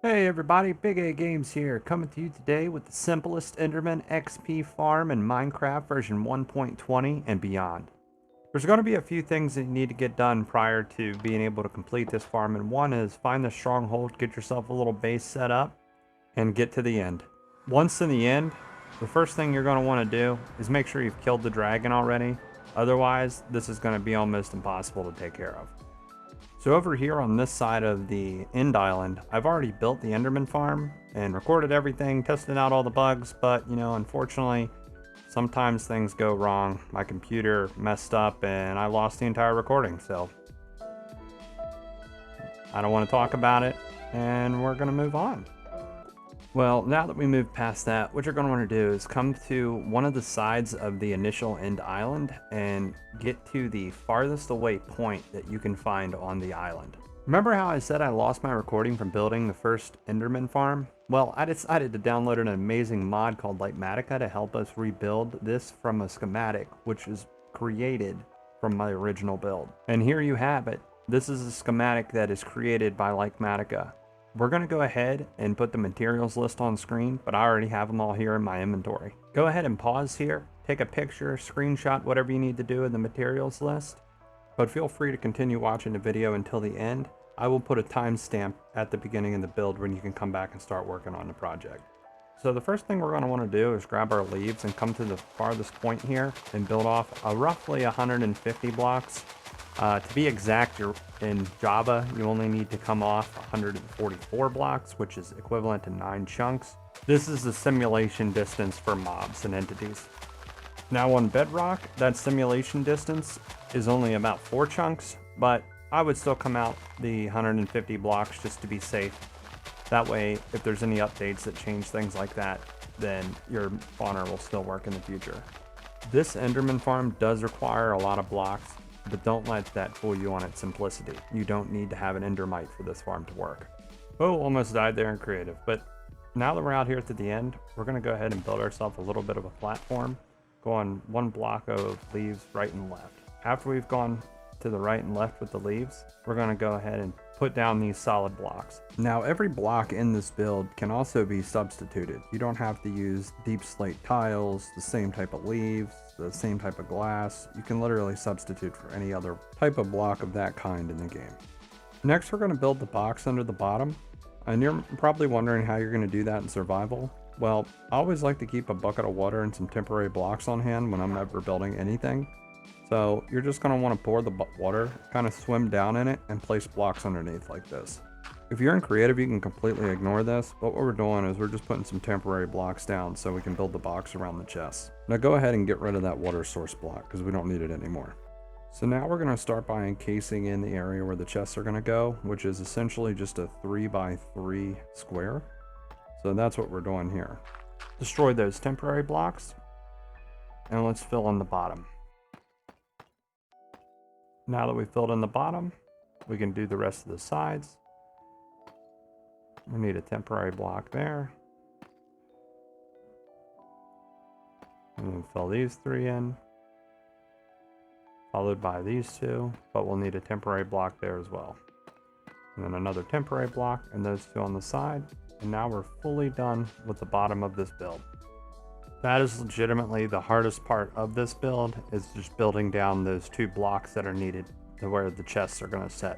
Hey everybody, Big A Games here, coming to you today with the simplest Enderman XP farm in Minecraft version 1.20 and beyond. There's going to be a few things that you need to get done prior to being able to complete this farm, and one is find the stronghold, get yourself a little base set up, and get to the end. Once in the end, the first thing you're going to want to do is make sure you've killed the dragon already. Otherwise, this is going to be almost impossible to take care of. So over here on this side of the end island, I've already built the Enderman Farm and recorded everything, tested out all the bugs, but unfortunately, sometimes things go wrong. My computer messed up and I lost the entire recording, so I don't want to talk about it, and we're going to move on. Well, now that we moved past that, what you're going to want to do is come to one of the sides of the initial end island and get to the farthest away point that you can find on the island. Remember how I said I lost my recording from building the first Enderman farm? Well, I decided to download an amazing mod called Lightmatica to help us rebuild this from a schematic, which is created from my original build. And here you have it. This is a schematic that is created by Lightmatica. We're going to go ahead and put the materials list on screen, but I already have them all here in my inventory. Go ahead and pause here, take a picture, screenshot, whatever you need to do in the materials list, but feel free to continue watching the video until the end. I will put a timestamp at the beginning of the build when you can come back and start working on the project. So the first thing we're going to want to do is grab our leaves and come to the farthest point here and build off a roughly 150 blocks. To be exact, in Java, you only need to come off 144 blocks, which is equivalent to 9 chunks. This is the simulation distance for mobs and entities. Now on Bedrock, that simulation distance is only about 4 chunks, but I would still come out the 150 blocks just to be safe. That way, if there's any updates that change things like that, then your spawner will still work in the future. This Enderman farm does require a lot of blocks, but don't let that fool you on its simplicity. You don't need to have an endermite for this farm to work. Oh, almost died there in creative. But now that we're out here to the end, we're going to go ahead and build ourselves a little bit of a platform. Go on 1 block of leaves right and left. After we've gone to the right and left with the leaves, we're going to go ahead and put down these solid blocks. Now every block in this build can also be substituted. You don't have to use deep slate tiles, the same type of leaves, the same type of glass. You can literally substitute for any other type of block of that kind in the game. Next, we're going to build the box under the bottom. And you're probably wondering how you're going to do that in survival. Well, I always like to keep a bucket of water and some temporary blocks on hand when I'm ever building anything. So you're just going to want to pour the water, kind of swim down in it, and place blocks underneath like this. If you're in creative, you can completely ignore this, but what we're doing is we're just putting some temporary blocks down so we can build the box around the chest. Now go ahead and get rid of that water source block because we don't need it anymore. So now we're going to start by encasing in the area where the chests are going to go, which is essentially just a 3x3 square. So that's what we're doing here. Destroy those temporary blocks, and let's fill in the bottom. Now that we've filled in the bottom, we can do the rest of the sides. We need a temporary block there. And then fill these 3 in, followed by these 2, but we'll need a temporary block there as well. And then another temporary block and those 2 on the side. And now we're fully done with the bottom of this build. That is legitimately the hardest part of this build, is just building down those 2 blocks that are needed to where the chests are going to sit.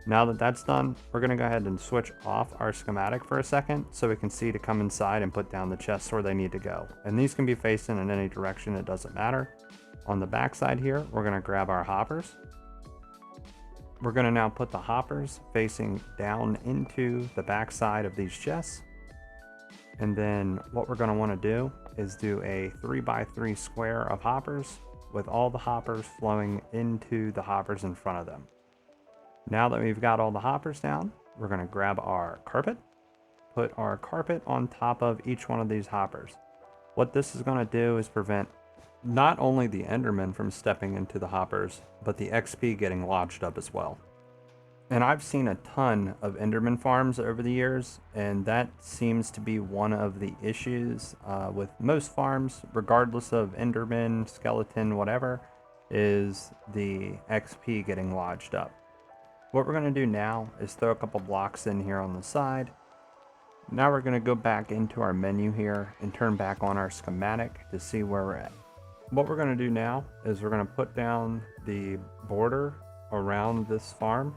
Now that that's done, we're going to go ahead and switch off our schematic for a second so we can see to come inside and put down the chests where they need to go. And these can be facing in any direction, it doesn't matter. On the back side here, we're going to grab our hoppers. We're going to now put the hoppers facing down into the back side of these chests. And then what we're going to want to do is do a 3x3 square of hoppers with all the hoppers flowing into the hoppers in front of them. Now that we've got all the hoppers down, we're going to grab our carpet, put our carpet on top of each one of these hoppers. What this is going to do is prevent not only the Enderman from stepping into the hoppers, but the XP getting lodged up as well. And I've seen a ton of Enderman farms over the years, and that seems to be one of the issues with most farms, regardless of Enderman, skeleton, whatever, is the XP getting lodged up. What we're going to do now is throw a couple blocks in here on the side, Now we're going to go back into our menu here and turn back on our schematic to see where we're at. What we're going to do now is we're going to put down the border around this farm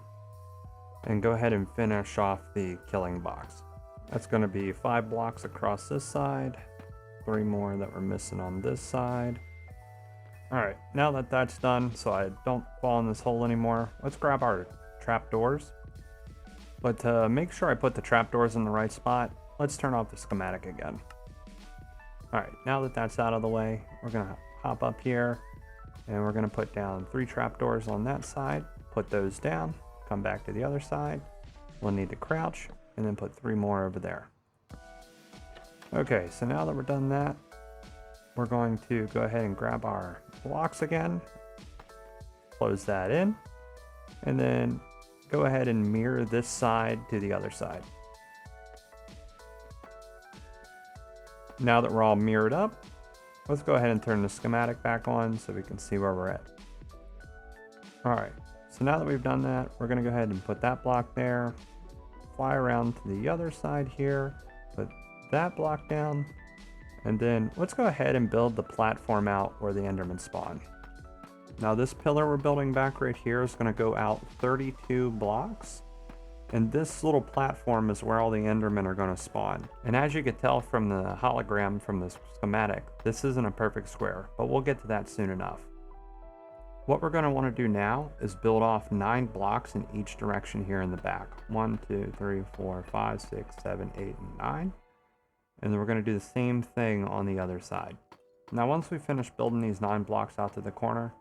and go ahead and finish off the killing box. That's going to be 5 blocks across this side, 3 more that we're missing on this side. Alright, now that that's done, so I don't fall in this hole anymore, let's grab our trapdoors. But to make sure I put the trapdoors in the right spot, let's turn off the schematic again. Alright, now that that's out of the way, we're going to hop up here and we're going to put down 3 trapdoors on that side, put those down, come back to the other side. We'll need to crouch and then put 3 more over there. Okay, so now that we're done that, we're going to go ahead and grab our blocks again, close that in, and then go ahead and mirror this side to the other side. Now that we're all mirrored up, let's go ahead and turn the schematic back on so we can see where we're at. Alright, so now that we've done that, we're going to go ahead and put that block there, fly around to the other side here, put that block down, and then let's go ahead and build the platform out where the Endermen spawn. Now this pillar we're building back right here is going to go out 32 blocks. And this little platform is where all the Endermen are going to spawn. And as you can tell from the hologram from this schematic, this isn't a perfect square, but we'll get to that soon enough. What we're going to want to do now is build off 9 blocks in each direction here in the back. 1, 2, 3, 4, 5, 6, 7, 8, and 9. And then we're going to do the same thing on the other side. Now once we finish building these 9 blocks out to the corner,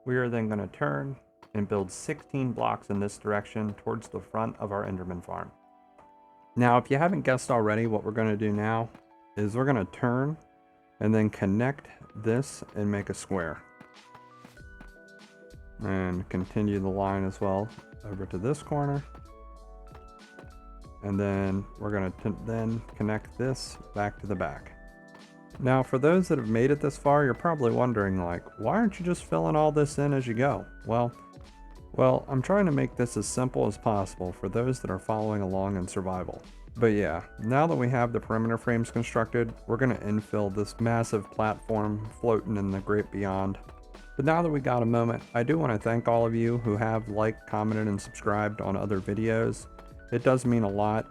we are then going to turn and build 16 blocks in this direction towards the front of our Enderman farm. Now if you haven't guessed already, what we're going to do now is we're going to turn and then connect this and make a square. And continue the line as well over to this corner. And then we're going to then connect this back to the back. Now for those that have made it this far, you're probably wondering like, why aren't you just filling all this in as you go? Well, I'm trying to make this as simple as possible for those that are following along in survival. But yeah, now that we have the perimeter frames constructed, we're going to infill this massive platform floating in the great beyond. But now that we got a moment, I do want to thank all of you who have liked, commented, and subscribed on other videos. It does mean a lot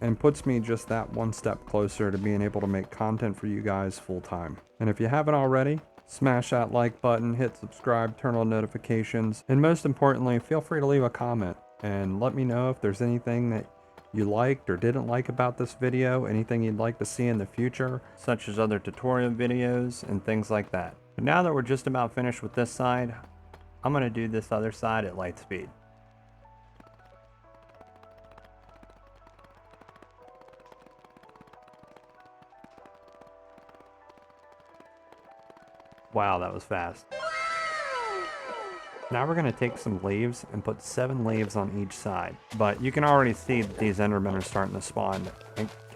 and puts me just that one step closer to being able to make content for you guys full time. And if you haven't already, smash that like button, hit subscribe, turn on notifications, and most importantly, feel free to leave a comment and let me know if there's anything that you liked or didn't like about this video, anything you'd like to see in the future, such as other tutorial videos and things like that. But now that we're just about finished with this side, I'm going to do this other side at light speed. Wow, that was fast. Now we're going to take some leaves and put 7 leaves on each side. But you can already see that these Endermen are starting to spawn.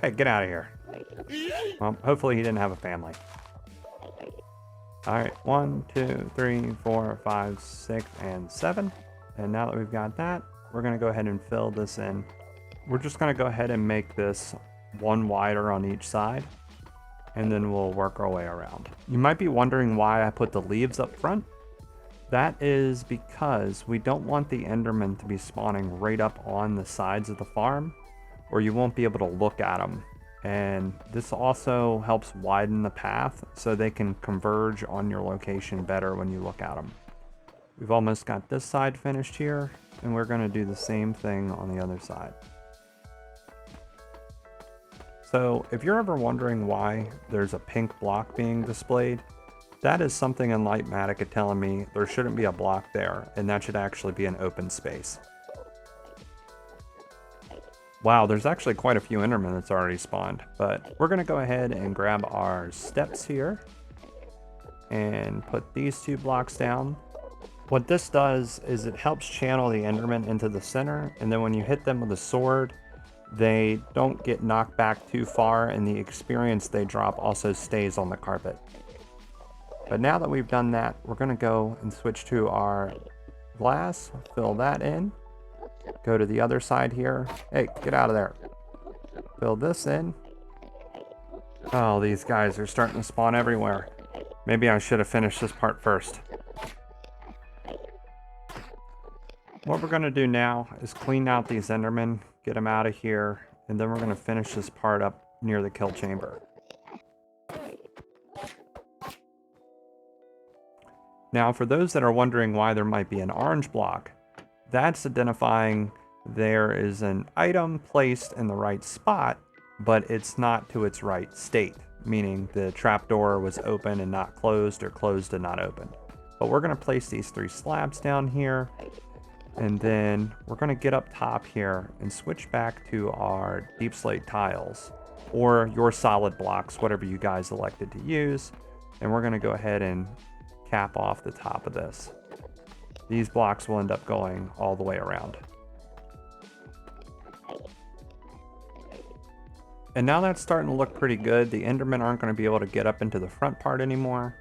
Hey, get out of here. Well, hopefully he didn't have a family. Alright, 1, 2, 3, 4, 5, 6, and 7. And now that we've got that, we're going to go ahead and fill this in. We're just going to go ahead and make this 1 wider on each side. And then we'll work our way around. You might be wondering why I put the leaves up front. That is because we don't want the Endermen to be spawning right up on the sides of the farm, or you won't be able to look at them. And this also helps widen the path so they can converge on your location better when you look at them. We've almost got this side finished here, and we're going to do the same thing on the other side. So if you're ever wondering why there's a pink block being displayed, that is something in Lightmatica telling me there shouldn't be a block there, and that should actually be an open space. Wow, there's actually quite a few Endermen that's already spawned, but we're going to go ahead and grab our steps here and put these 2 blocks down. What this does is it helps channel the Endermen into the center, and then when you hit them with a sword, they don't get knocked back too far, and the experience they drop also stays on the carpet. But now that we've done that, we're going to go and switch to our glass, fill that in, go to the other side here. Hey, get out of there. Fill this in. Oh, these guys are starting to spawn everywhere. Maybe I should have finished this part first. What we're going to do now is clean out these Endermen, get them out of here, and then we're going to finish this part up near the kill chamber. Now, for those that are wondering why there might be an orange block, that's identifying there is an item placed in the right spot, but it's not to its right state, meaning the trapdoor was open and not closed, or closed and not open. But we're going to place these 3 slabs down here, and then we're going to get up top here and switch back to our deep slate tiles, or your solid blocks, whatever you guys elected to use. And we're going to go ahead and cap off the top of this. These blocks will end up going all the way around. And now that's starting to look pretty good. The Endermen aren't going to be able to get up into the front part anymore.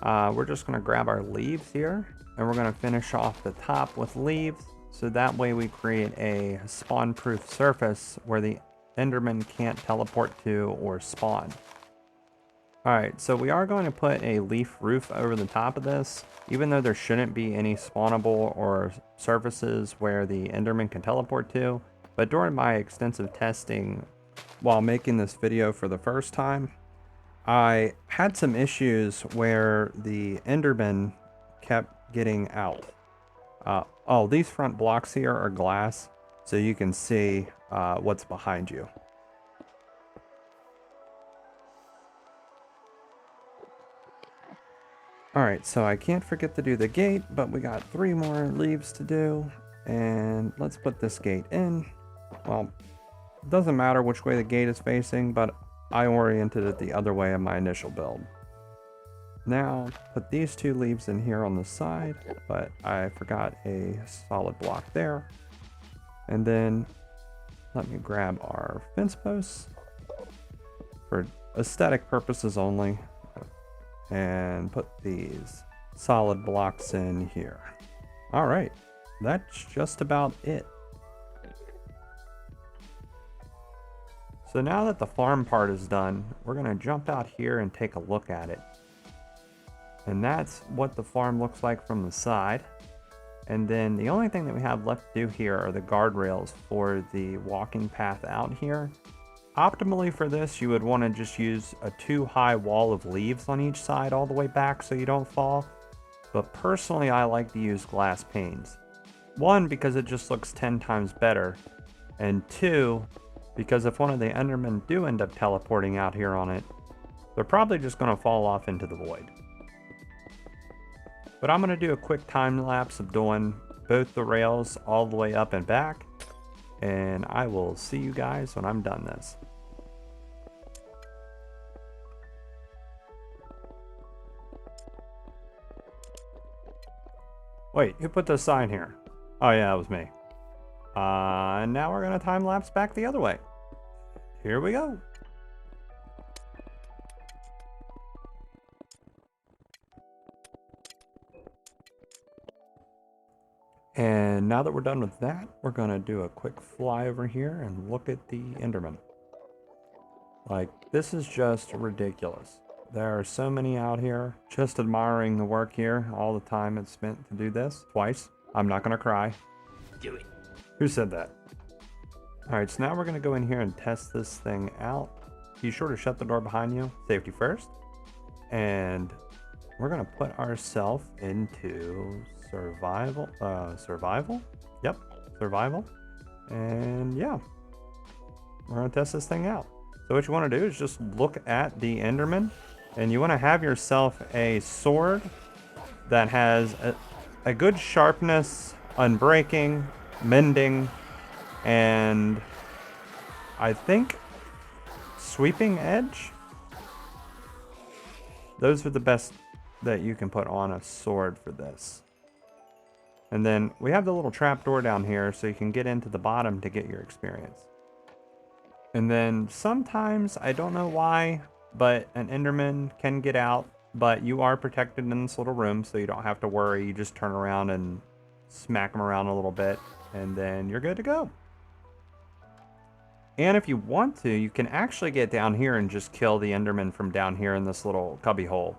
We're just going to grab our leaves here, and we're going to finish off the top with leaves. So that way we create a spawn-proof surface where the Enderman can't teleport to or spawn. Alright, so we are going to put a leaf roof over the top of this, even though there shouldn't be any spawnable or surfaces where the Enderman can teleport to. But during my extensive testing while making this video for the first time, I had some issues where the Enderman kept getting out. Oh, these front blocks here are glass, so you can see what's behind you. Alright, so I can't forget to do the gate, but we got 3 more leaves to do. And let's put this gate in. Well, it doesn't matter which way the gate is facing, but I oriented it the other way in my initial build. Now, put these 2 leaves in here on the side, but I forgot a solid block there. And then let me grab our fence posts for aesthetic purposes only, and put these solid blocks in here. All right, that's just about it. So now that the farm part is done, we're gonna jump out here and take a look at it. And that's what the farm looks like from the side. And then the only thing that we have left to do here are the guardrails for the walking path out here. Optimally for this, you would want to just use a 2-high wall of leaves on each side all the way back so you don't fall. But personally, I like to use glass panes. 1, because it just looks 10 times better. And 2, because if one of the Endermen do end up teleporting out here on it, they're probably just going to fall off into the void. But I'm going to do a quick time lapse of doing both the rails all the way up and back. And I will see you guys when I'm done this. Wait, who put this sign here? Oh yeah, it was me. And now we're gonna time lapse back the other way. Here we go. And now that we're done with that, we're gonna do a quick fly over here and look at the Enderman. Like, this is just ridiculous. There are so many out here just admiring the work here, all the time it's spent to do this. Twice. I'm not gonna cry. Do it. Who said that? Alright, so now we're gonna go in here and test this thing out. Be sure to shut the door behind you. Safety first. And we're gonna put ourselves into survival. Survival? Yep, survival. And yeah, we're gonna test this thing out. So what you want to do is just look at the Enderman, and you want to have yourself a sword that has a good sharpness, unbreaking, mending, and I think sweeping edge. Those are the best that you can put on a sword for this. And then we have the little trapdoor down here so you can get into the bottom to get your experience. And then sometimes, I don't know why, but an Enderman can get out, but you are protected in this little room, so you don't have to worry. You just turn around and smack them around a little bit, and then you're good to go. And if you want to, you can actually get down here and just kill the Enderman from down here in this little cubby hole.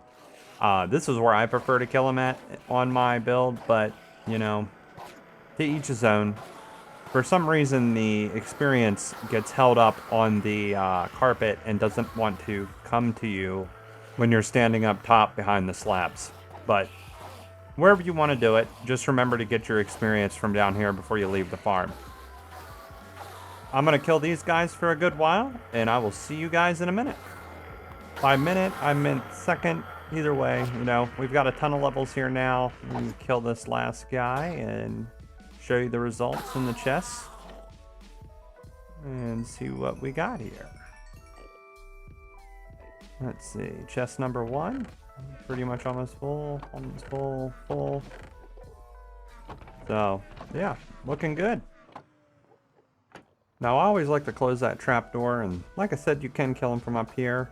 This is where I prefer to kill him at on my build, but, you know, to each his own. For some reason, the experience gets held up on the carpet and doesn't want to come to you when you're standing up top behind the slabs. But wherever you want to do it, just remember to get your experience from down here before you leave the farm. I'm going to kill these guys for a good while, and I will see you guys in a minute. By minute, I meant second. Either way, you know, we've got a ton of levels here now. We can kill this last guy and show you the results in the chest. And see what we got here. Let's see, chest number 1. Pretty much almost full, full. So, yeah, looking good. Now, I always like to close that trapdoor, and like I said, you can kill them from up here.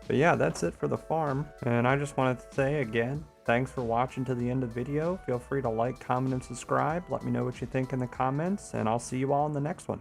But yeah, that's it for the farm. And I just wanted to say again, thanks for watching to the end of the video. Feel free to like, comment, and subscribe. Let me know what you think in the comments, and I'll see you all in the next one.